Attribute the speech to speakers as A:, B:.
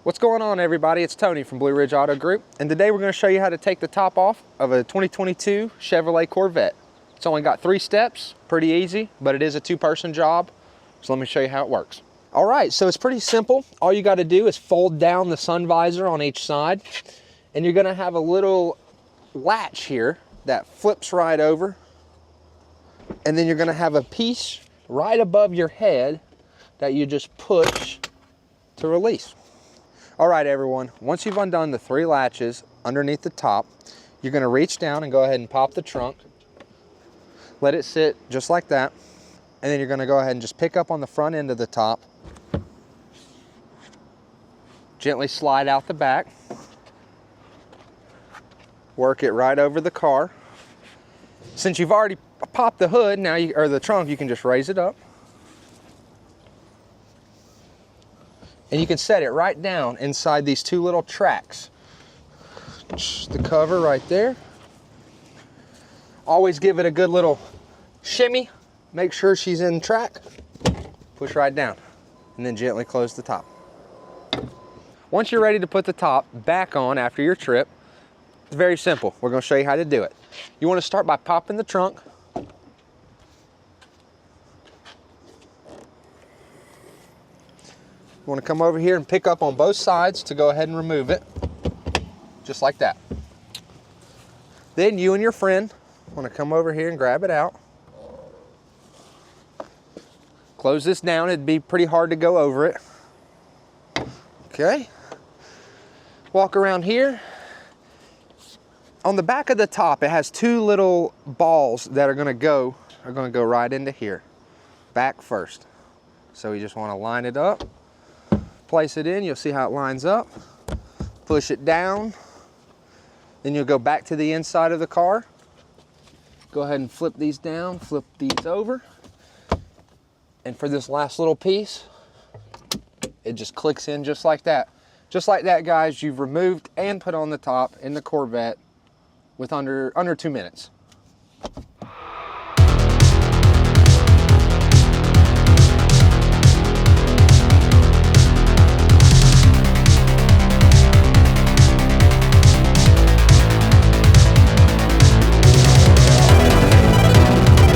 A: What's going on, everybody? It's Tony from Blue Ridge Auto Group, and today we're going to show you how to take the top off of a 2022 Chevrolet Corvette. It's only got 3 steps, pretty easy, but it is a 2-person job, so let me show you how it works. All right, so it's pretty simple. All you got to do is fold down the sun visor on each side, and you're going to have a little latch here that flips right over, and then you're going to have a piece right above your head that you just push to release. All right, everyone, once you've undone the 3 latches underneath the top, you're gonna reach down and go ahead and pop the trunk. Let it sit just like that. And then you're gonna go ahead and just pick up on the front end of the top. Gently slide out the back. Work it right over the car. Since you've already popped the hood, or the trunk, you can just raise it up. And you can set it right down inside these 2 little tracks. Just the cover right there. Always give it a good little shimmy. Make sure she's in track. Push right down. And then gently close the top. Once you're ready to put the top back on after your trip, it's very simple. We're going to show you how to do it. You want to start by popping the trunk. You want to come over here and pick up on both sides to go ahead and remove it, just like that. Then you and your friend want to come over here and grab it out. Close this down, it'd be pretty hard to go over it. Okay. Walk around here. On the back of the top, it has 2 little balls that are going to go right into here. Back first. So you just want to line it up. Place it in, you'll see how it lines up. Push it down. Then you'll go back to the inside of the car. Go ahead and flip these down, flip these over. And for this last little piece, it just clicks in just like that. Just like that, guys, you've removed and put on the top in the Corvette with under 2 minutes.